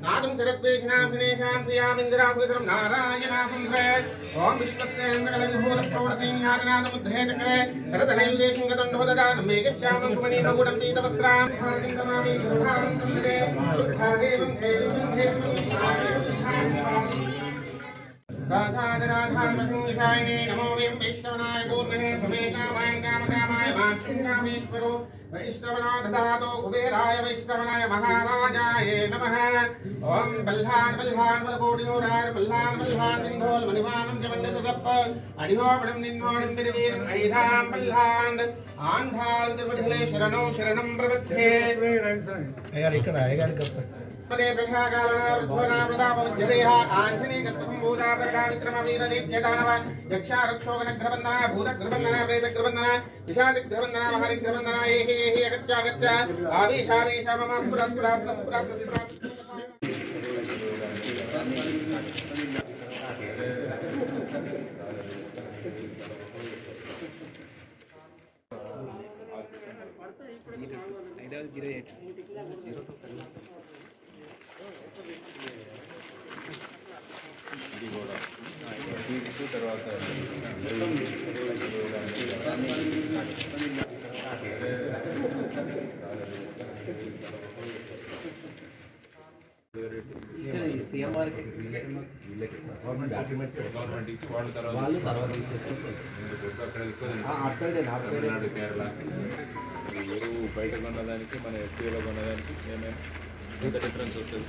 नादं जगद्वेषणां विनेशां श्रियामिन्द्राभुतरं नारायणाहं ओम विश्वस्तेन्द्रविभूतप्रवृत्तिं यातनादमुद्रे चक्रे रतनैलेशं गतण्डोददानं मेघश्यामं कुमणीनगुडं पीतवस्त्रां भागं सुधां तन्दे दुःखादेवं राधाराधान्मसंविधायिने नमो वयं वैष्णवनाय पूर्णे समेकामाय कामकामाय वाक्षिणामीश्वरो वैष्णवना ददातो कुबेराय वैष्णवनाय महाराजाय नमः ओम बल्हान् बल्हान् बलकोटिनोरार बल्हान् बल्हान् निन्धोल मणिवानं जवण्डसुरप्प अडिहोपणं निन्वोणं बिरवीरं ऐधां बल्हान् आन्धाल तिरुवडिले शरणो शरणं प्रपद्ये यार ఇక్కడ आएगा पदे प्रशाकालना वृद्धोना प्रतापवज्जदेह आञ्जनी कर्तसम्भूता प्रकाविक्रमवीरदीप्यदानव यक्षारक्षोगणग्रबन्धना भूतग्रबन्धना प्रेतग्रबन्धना विषादिग्रबन्धना महरिग्रबन्धना एहि एहि अगच्छ आवीशावीश मम पुरः సీడ్స్ తర్వాత గవర్నమెంట్ ఇచ్చి వాళ్ళు తర్వాత తమిళనాడు కేరళ ఎరువు బయట కొన్నదానికి మన ఎఫ్టీలో కొన్నదానికి ఏమేమి ఎంత డిఫరెన్స్ వస్తుంది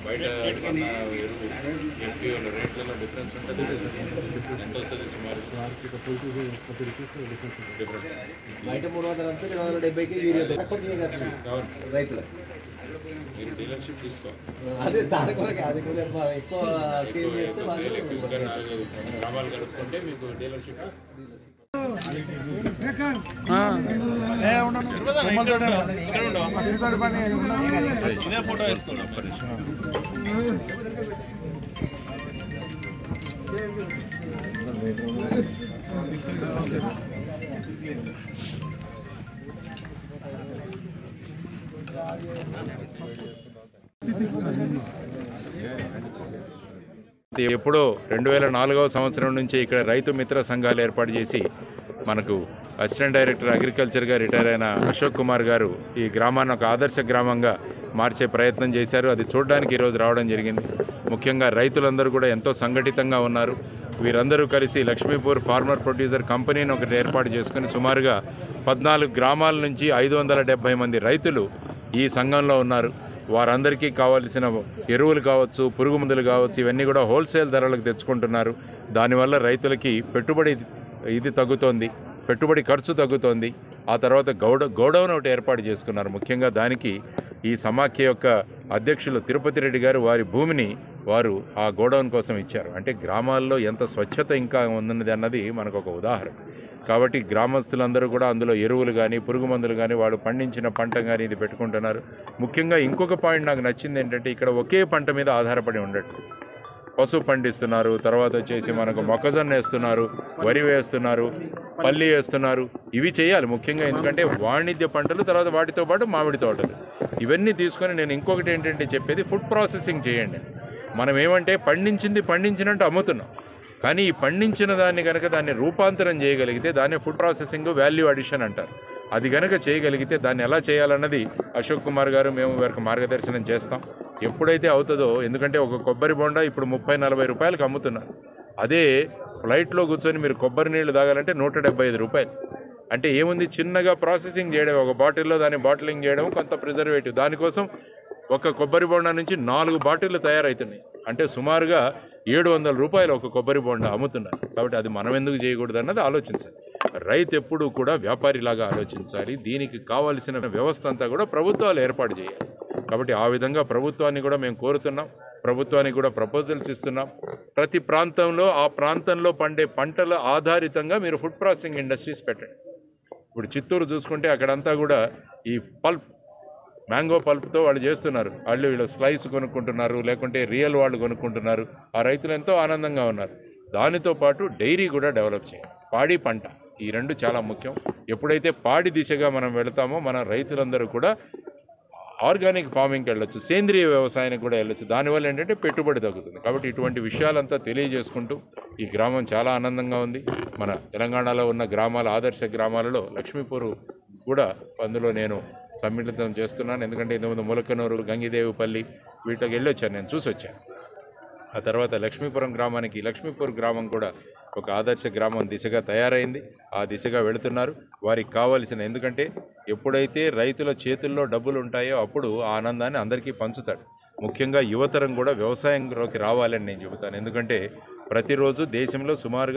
బయట కొన్న ఎరువు ఎఫ్టీఓల రేట్లలో డిఫరెన్స్ ఉంటుంది ఎంత వస్తుంది సుమారు డిఫరెంట్ బయట 370కి రైతులు మీరు డీలర్షిప్ తీసుకోవాలి అదే దాని కొరకు అది కూడా ఎక్కువ గ్రామాలు గడుపుకుంటే మీకు డీలర్షిప్ ఇదే ఫోటో వేసుకున్నాం ఎప్పుడో 2004వ సంవత్సరం నుంచి ఇక్కడ రైతు మిత్ర సంఘాలు ఏర్పాటు చేసి మనకు అసిస్టెంట్ డైరెక్టర్ అగ్రికల్చర్గా రిటైర్ అయిన అశోక్ కుమార్ గారు ఈ గ్రామాన్ని ఒక ఆదర్శ గ్రామంగా మార్చే ప్రయత్నం చేశారు. అది చూడడానికి ఈరోజు రావడం జరిగింది. ముఖ్యంగా రైతులందరూ కూడా ఎంతో సంఘటితంగా ఉన్నారు. వీరందరూ కలిసి లక్ష్మీపూర్ ఫార్మర్ ప్రొడ్యూసర్ కంపెనీని ఒకటి ఏర్పాటు చేసుకుని సుమారుగా 14 గ్రామాల నుంచి 570 మంది రైతులు ఈ సంఘంలో ఉన్నారు. వారందరికీ కావాల్సిన ఎరువులు కావచ్చు, పురుగు మందులు కావచ్చు, ఇవన్నీ కూడా హోల్సేల్ ధరలకు తెచ్చుకుంటున్నారు. దానివల్ల రైతులకి పెట్టుబడి తగ్గుతోంది, పెట్టుబడి ఖర్చు తగ్గుతోంది. ఆ తర్వాత గోడౌన్ ఒకటి ఏర్పాటు చేసుకున్నారు. ముఖ్యంగా దానికి ఈ సమాఖ్య యొక్క అధ్యక్షులు తిరుపతి రెడ్డి గారు వారి భూమిని వారు ఆ గోడౌన్ కోసం ఇచ్చారు. అంటే గ్రామాల్లో ఎంత స్వచ్ఛత ఇంకా ఉన్నది అన్నది మనకు ఒక ఉదాహరణ. కాబట్టి గ్రామస్తులందరూ కూడా అందులో ఎరువులు కానీ, పురుగు మందులు కానీ, వాళ్ళు పండించిన పంట కానీ ఇది పెట్టుకుంటున్నారు. ముఖ్యంగా ఇంకొక పాయింట్ నాకు నచ్చింది ఏంటంటే ఇక్కడ ఒకే పంట మీద ఆధారపడి ఉండట్టు పసుపు పండిస్తున్నారు, తర్వాత వచ్చేసి మనకు మొక్కజొన్న వేస్తున్నారు, వరి వేస్తున్నారు, పల్లి వేస్తున్నారు. ఇవి చేయాలి ముఖ్యంగా, ఎందుకంటే వాణిజ్య పంటలు, తర్వాత వాటితో పాటు మామిడి తోటలు ఇవన్నీ తీసుకొని నేను ఇంకొకటి ఏంటంటే చెప్పేది ఫుడ్ ప్రాసెసింగ్ చేయండి. మనం ఏమంటే పండించినట్టు అమ్ముతున్నాం, కానీ ఈ పండించిన దాన్ని కనుక దాన్ని రూపాంతరం చేయగలిగితే దాన్ని ఫుడ్ ప్రాసెసింగ్ వాల్యూ అడిషన్ అంటారు. అది కనుక చేయగలిగితే దాన్ని ఎలా చేయాలన్నది అశోక్ కుమార్ గారు మేము వారికి మార్గదర్శనం చేస్తాం ఎప్పుడైతే అవుతుందో. ఎందుకంటే ఒక కొబ్బరి బొండా ఇప్పుడు 30-40 రూపాయలకు అమ్ముతున్నారు. అదే ఫ్లైట్లో కూర్చొని మీరు కొబ్బరి నీళ్లు తాగాలంటే 175 రూపాయలు. అంటే ఏముంది, చిన్నగా ప్రాసెసింగ్ చేయడం, ఒక బాటిల్లో దాన్ని బాటిలింగ్ చేయడం, కొంత ప్రిజర్వేటివ్, దానికోసం ఒక కొబ్బరి బొండా నుంచి 4 బాటిళ్ళు తయారవుతున్నాయి. అంటే సుమారుగా 700 రూపాయలు ఒక కొబ్బరి బొండా అమ్ముతున్నారు. కాబట్టి అది మనం ఎందుకు చేయకూడదు అన్నది ఆలోచించాలి. రైతు ఎప్పుడూ కూడా వ్యాపారిలాగా ఆలోచించాలి. దీనికి కావాల్సిన వ్యవస్థ అంతా కూడా ప్రభుత్వాలు ఏర్పాటు చేయాలి. కాబట్టి ఆ విధంగా ప్రభుత్వాన్ని కూడా మేము కోరుతున్నాం, ప్రభుత్వానికి కూడా ప్రపోజల్స్ ఇస్తున్నాం. ప్రతి ప్రాంతంలో ఆ ప్రాంతంలో పండే పంటల ఆధారితంగా మీరు ఫుడ్ ప్రాసెసింగ్ ఇండస్ట్రీస్ పెట్టండి. ఇప్పుడు చిత్తూరు చూసుకుంటే అక్కడంతా కూడా ఈ మ్యాంగో పల్ప్తో వాళ్ళు చేస్తున్నారు. వీళ్ళు స్లైస్ కొనుక్కుంటున్నారు, లేకుంటే రియల్ వాళ్ళు కొనుక్కుంటున్నారు. ఆ రైతులు ఎంతో ఆనందంగా ఉన్నారు. దానితో పాటు డైరీ కూడా డెవలప్ చేయాలి. పాడి పంట, ఈ రెండు చాలా ముఖ్యం. ఎప్పుడైతే పాడి దిశగా మనం వెళతామో మన రైతులందరూ కూడా ఆర్గానిక్ ఫార్మింగ్కి వెళ్ళొచ్చు, సేంద్రియ వ్యవసాయానికి కూడా వెళ్ళొచ్చు. దానివల్ల ఏంటంటే పెట్టుబడి తగ్గుతుంది. కాబట్టి ఇటువంటి విషయాలంతా తెలియజేసుకుంటూ ఈ గ్రామం చాలా ఆనందంగా ఉంది. మన తెలంగాణలో ఉన్న గ్రామాల ఆదర్శ గ్రామాలలో లక్ష్మీపూర్ కూడా అందులో నేను సమ్మిళితం చేస్తున్నాను. ఎందుకంటే ఇంతకుముందు ములకనూరు, గంగిదేవిపల్లి వీటికి వెళ్ళొచ్చాను, నేను చూసి వచ్చాను. ఆ తర్వాత లక్ష్మీపురం గ్రామానికి, లక్ష్మీపూర్ గ్రామం కూడా ఒక ఆదర్శ గ్రామం దిశగా తయారైంది. ఆ దిశగా వెళుతున్నారు. వారికి కావలసిన, ఎందుకంటే ఎప్పుడైతే రైతుల చేతుల్లో డబ్బులు ఉంటాయో అప్పుడు ఆ ఆనందాన్ని అందరికీ పంచుతాడు. ముఖ్యంగా యువతరం కూడా వ్యవసాయంలోకి రావాలని నేను చెబుతాను. ఎందుకంటే ప్రతిరోజు దేశంలో సుమారుగా